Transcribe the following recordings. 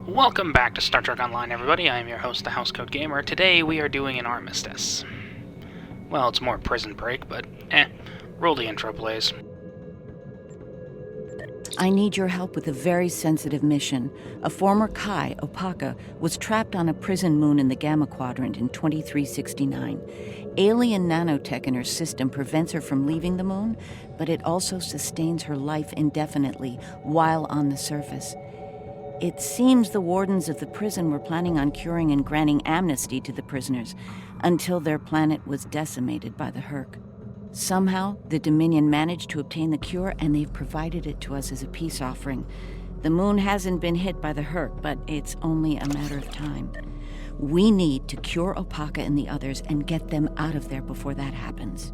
Welcome back to Star Trek Online, everybody. I am your host, the Housecoat Gamer. Today we are doing an armistice. Well, it's more prison break, but roll the intro, please. I need your help with a very sensitive mission. A former Kai, Opaka, was trapped on a prison moon in the Gamma Quadrant in 2369. Alien nanotech in her system prevents her from leaving the moon, but it also sustains her life indefinitely while on the surface. It seems the wardens of the prison were planning on curing and granting amnesty to the prisoners until their planet was decimated by the Herc. Somehow, the Dominion managed to obtain the cure, and they've provided it to us as a peace offering. The moon hasn't been hit by the Herc, but it's only a matter of time. We need to cure Opaka and the others and get them out of there before that happens.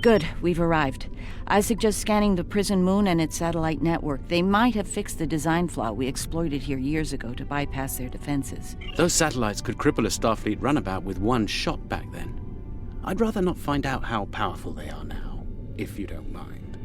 Good, we've arrived. I suggest scanning the prison moon and its satellite network. They might have fixed the design flaw we exploited here years ago to bypass their defenses. Those satellites could cripple a Starfleet runabout with one shot back then. I'd rather not find out how powerful they are now, if you don't mind.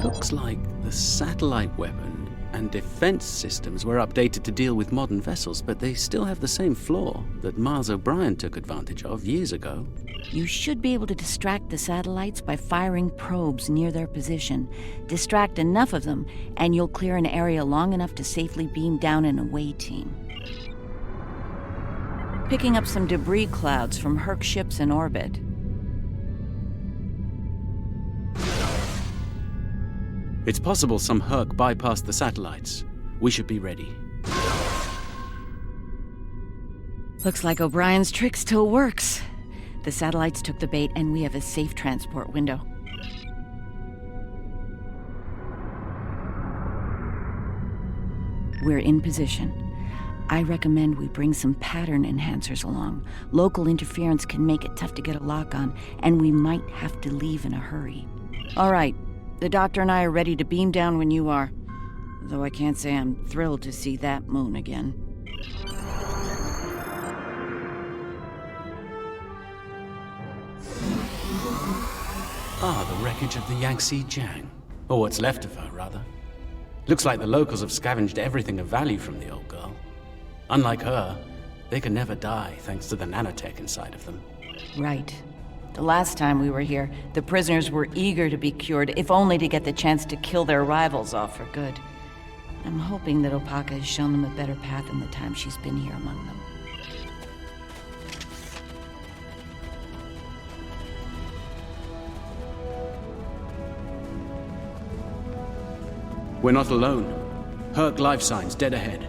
Looks like the satellite weapon and defense systems were updated to deal with modern vessels, but they still have the same flaw that Mars O'Brien took advantage of years ago. You should be able to distract the satellites by firing probes near their position. Distract enough of them, and you'll clear an area long enough to safely beam down an away team. Picking up some debris clouds from Herc ships in orbit. It's possible some Herc bypassed the satellites. We should be ready. Looks like O'Brien's trick still works. The satellites took the bait, and we have a safe transport window. We're in position. I recommend we bring some pattern enhancers along. Local interference can make it tough to get a lock on, and we might have to leave in a hurry. All right. The doctor and I are ready to beam down when you are. Though I can't say I'm thrilled to see that moon again. The wreckage of the Yangtze Jiang. Or what's left of her, rather. Looks like the locals have scavenged everything of value from the old girl. Unlike her, they can never die thanks to the nanotech inside of them. Right. The last time we were here, the prisoners were eager to be cured, if only to get the chance to kill their rivals off for good. I'm hoping that Opaka has shown them a better path in the time she's been here among them. We're not alone. Herc life signs dead ahead.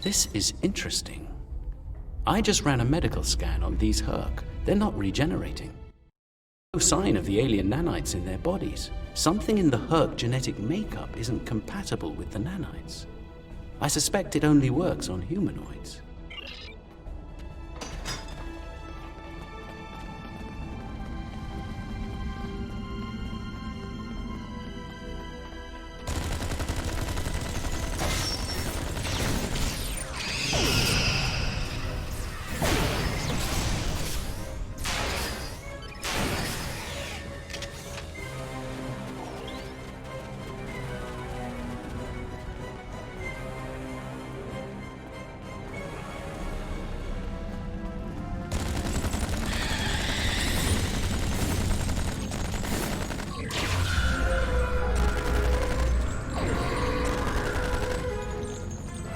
This is interesting. I just ran a medical scan on these Herc. They're not regenerating. No sign of the alien nanites in their bodies. Something in the Herc genetic makeup isn't compatible with the nanites. I suspect it only works on humanoids.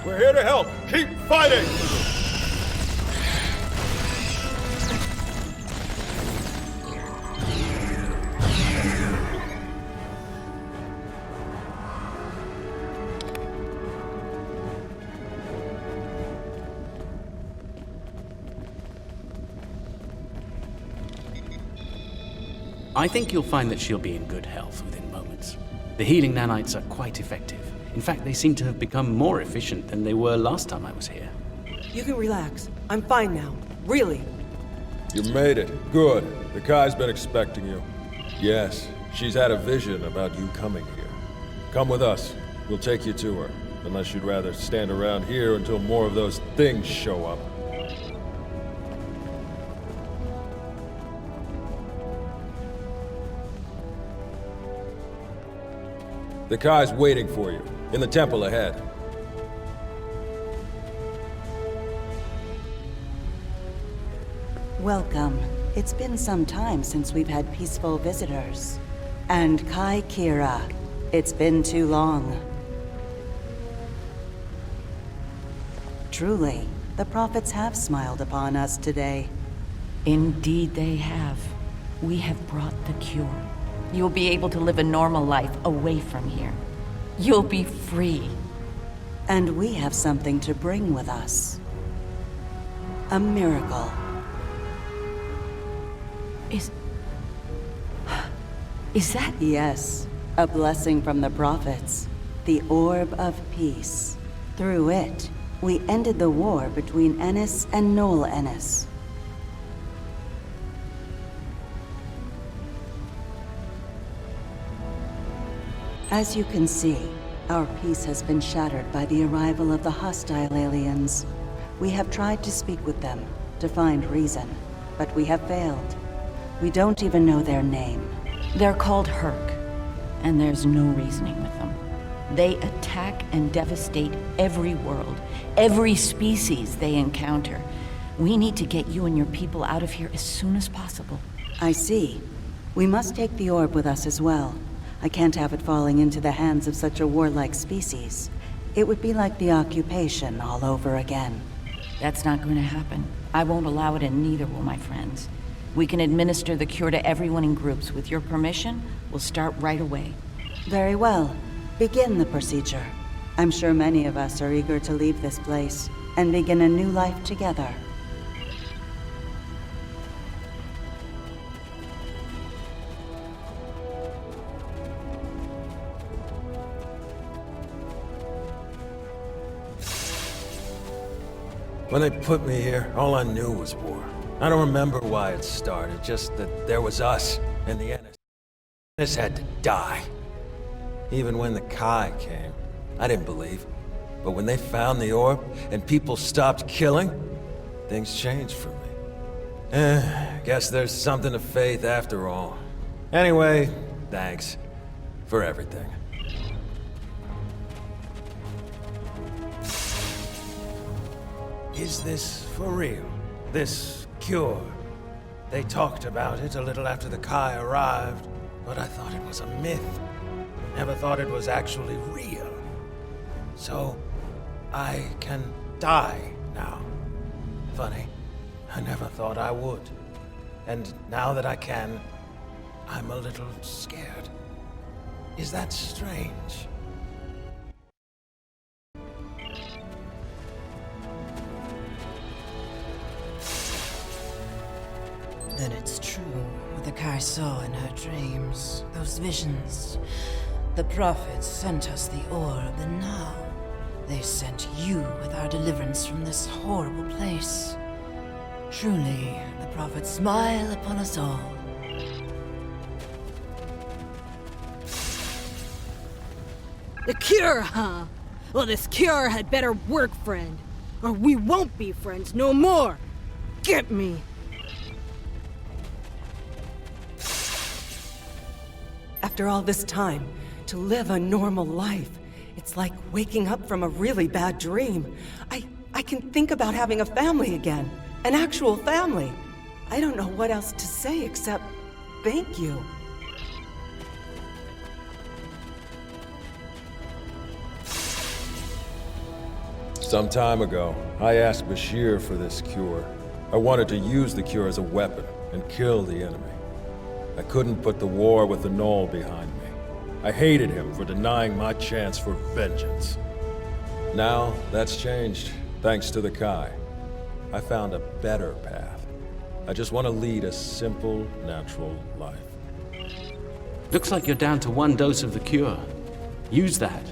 We're here to help. Keep fighting! I think you'll find that she'll be in good health within moments. The healing nanites are quite effective. In fact, they seem to have become more efficient than they were last time I was here. You can relax. I'm fine now. Really. You made it. Good. The Kai's been expecting you. Yes, she's had a vision about you coming here. Come with us. We'll take you to her. Unless you'd rather stand around here until more of those things show up. The Kai's waiting for you, in the temple ahead. Welcome. It's been some time since we've had peaceful visitors. And Kai Kira, it's been too long. Truly, the prophets have smiled upon us today. Indeed they have. We have brought the cure. You'll be able to live a normal life away from here. You'll be free. And we have something to bring with us. A miracle. Is that... Yes, a blessing from the prophets. The Orb of Peace. Through it, we ended the war between Ennis and Noel Ennis. As you can see, our peace has been shattered by the arrival of the hostile aliens. We have tried to speak with them, to find reason, but we have failed. We don't even know their name. They're called Herc, and there's no reasoning with them. They attack and devastate every world, every species they encounter. We need to get you and your people out of here as soon as possible. I see. We must take the orb with us as well. I can't have it falling into the hands of such a warlike species. It would be like the occupation all over again. That's not going to happen. I won't allow it, and neither will my friends. We can administer the cure to everyone in groups. With your permission, we'll start right away. Very well. Begin the procedure. I'm sure many of us are eager to leave this place and begin a new life together. When they put me here, all I knew was war. I don't remember why it started, just that there was us and the Ennis. Ennis had to die. Even when the Kai came, I didn't believe. But when they found the orb and people stopped killing, things changed for me. Guess there's something to faith after all. Anyway, thanks for everything. Is this for real? This cure? They talked about it a little after the Kai arrived, but I thought it was a myth. Never thought it was actually real. So, I can die now. Funny, I never thought I would. And now that I can, I'm a little scared. Is that strange? Then it's true what the Kai saw in her dreams. Those visions. The prophets sent us the orb, and now they sent you with our deliverance from this horrible place. Truly, the prophets smile upon us all. The cure, huh? Well, this cure had better work, friend. Or we won't be friends no more. Get me! After all this time, to live a normal life, it's like waking up from a really bad dream. I can think about having a family again. An actual family. I don't know what else to say except thank you. Some time ago, I asked Bashir for this cure. I wanted to use the cure as a weapon and kill the enemy. I couldn't put the war with the Knoll behind me. I hated him for denying my chance for vengeance. Now, that's changed, thanks to the Kai. I found a better path. I just want to lead a simple, natural life. Looks like you're down to 1 dose of the cure. Use that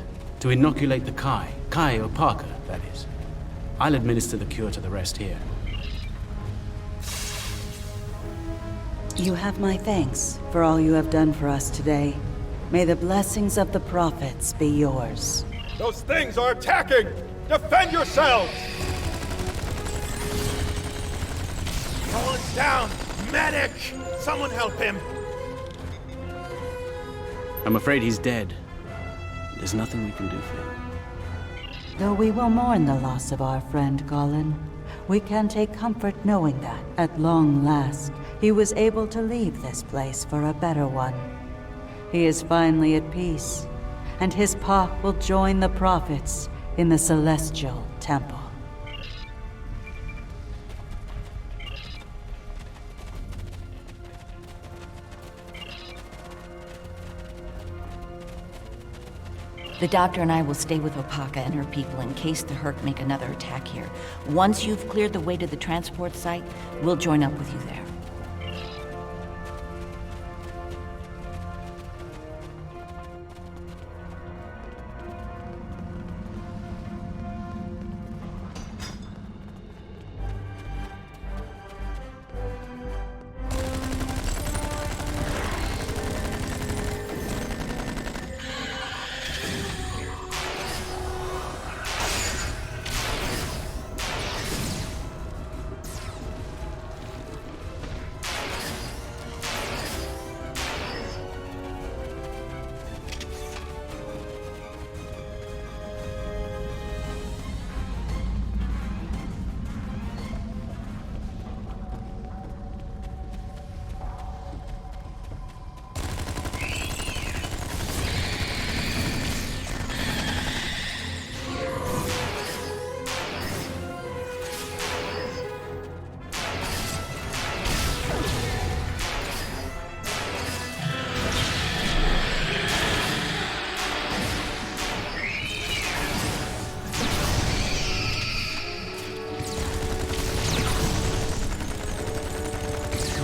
to inoculate the Kai or Parker, that is. I'll administer the cure to the rest here. You have my thanks for all you have done for us today. May the blessings of the prophets be yours. Those things are attacking! Defend yourselves! Colin's down! Medic! Someone help him! I'm afraid he's dead. There's nothing we can do for him. Though we will mourn the loss of our friend Colin, we can take comfort knowing that, at long last, he was able to leave this place for a better one. He is finally at peace, and his path will join the prophets in the Celestial Temple. The doctor and I will stay with Opaka and her people in case the Herc make another attack here. Once you've cleared the way to the transport site, we'll join up with you there.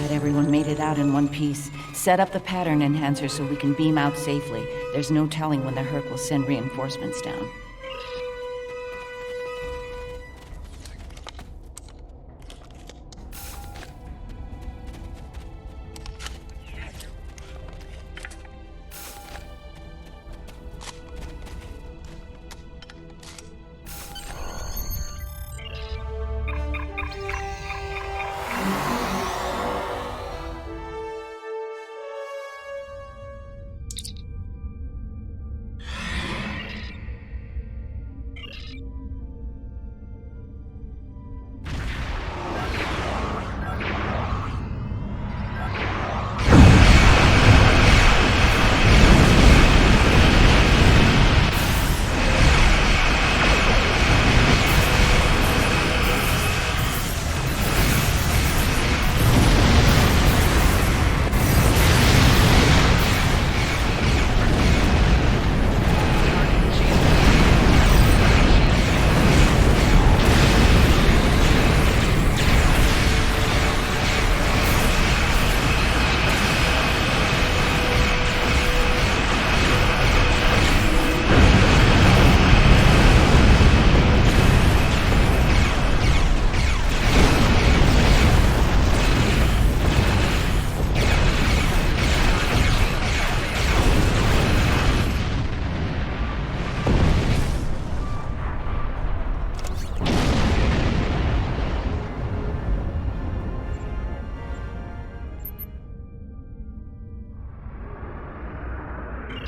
Everyone made it out in one piece. Set up the pattern enhancer so we can beam out safely. There's no telling when the Herc will send reinforcements down.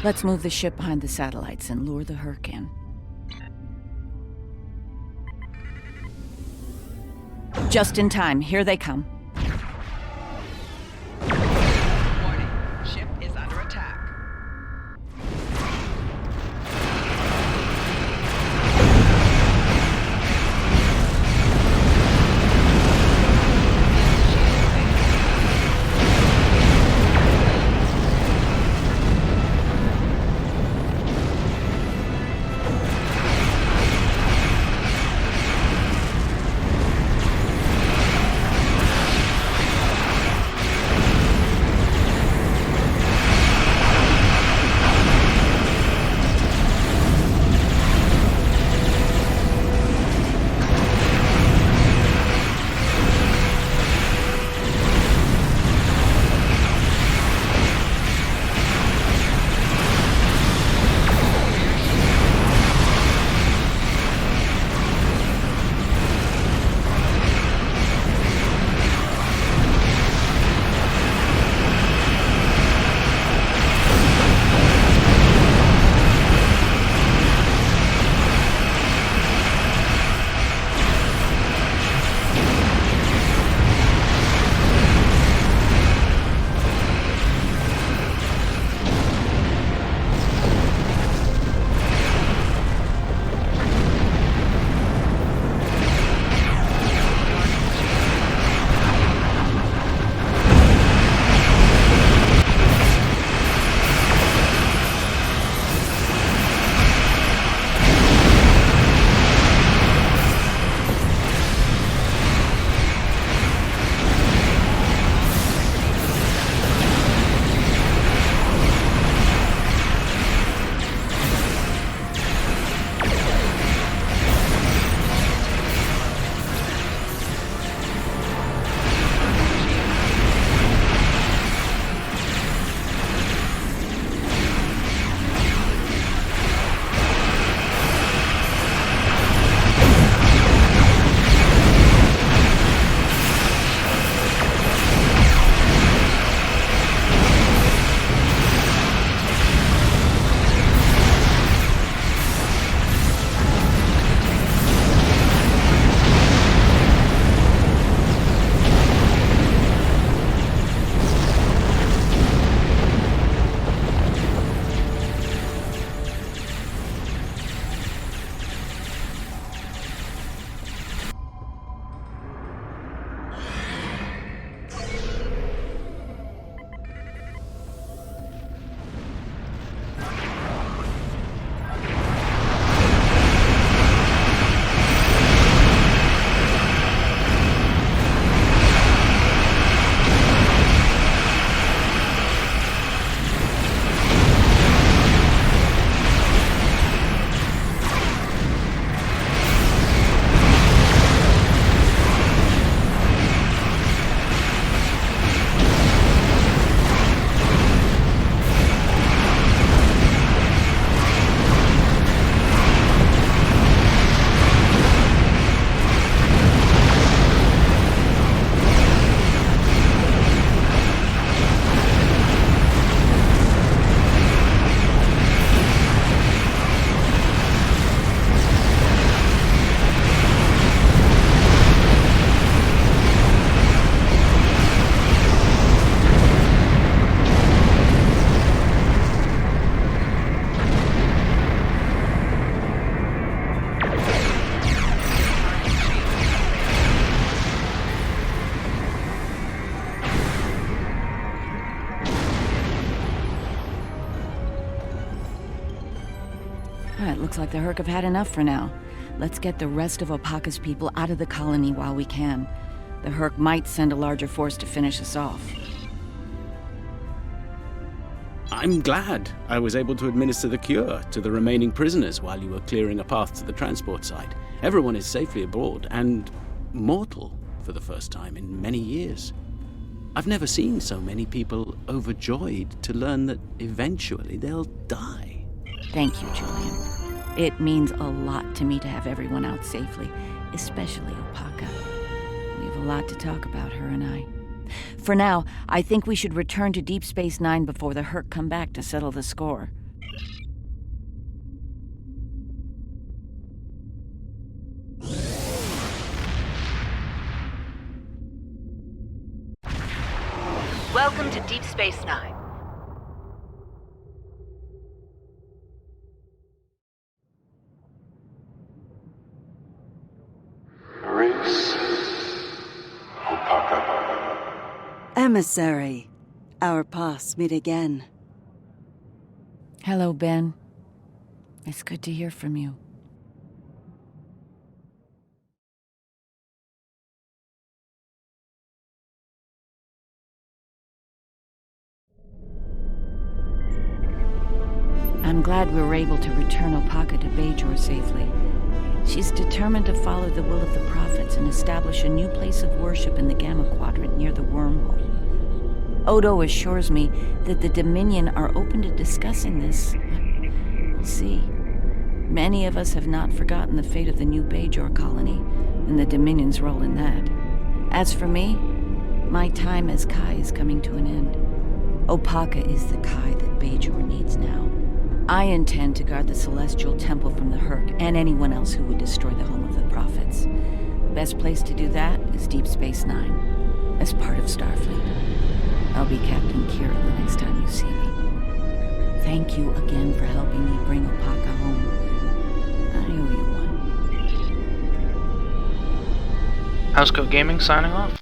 Let's move the ship behind the satellites and lure the Herc in. Just in time. Here they come. Warning. Ship is under attack. It looks like the Herc have had enough for now. Let's get the rest of Opaka's people out of the colony while we can. The Herc might send a larger force to finish us off. I'm glad I was able to administer the cure to the remaining prisoners while you were clearing a path to the transport site. Everyone is safely aboard and mortal for the first time in many years. I've never seen so many people overjoyed to learn that eventually they'll die. Thank you, Julian. It means a lot to me to have everyone out safely, especially Opaka. We have a lot to talk about, her and I. For now, I think we should return to Deep Space Nine before the Herc come back to settle the score. Welcome to Deep Space Nine. Emissary, our paths meet again. Hello, Ben. It's good to hear from you. I'm glad we were able to return Opaka to Bajor safely. She's determined to follow the will of the prophets and establish a new place of worship in the Gamma Quadrant near the wormhole. Odo assures me that the Dominion are open to discussing this. We'll see. Many of us have not forgotten the fate of the new Bajor colony and the Dominion's role in that. As for me, my time as Kai is coming to an end. Opaka is the Kai that Bajor needs now. I intend to guard the Celestial Temple from the Herc and anyone else who would destroy the home of the prophets. The best place to do that is Deep Space Nine, as part of Starfleet. I'll be Captain Kira the next time you see me. Thank you again for helping me bring Opaka home. I owe you one. Housecoat Gaming signing off.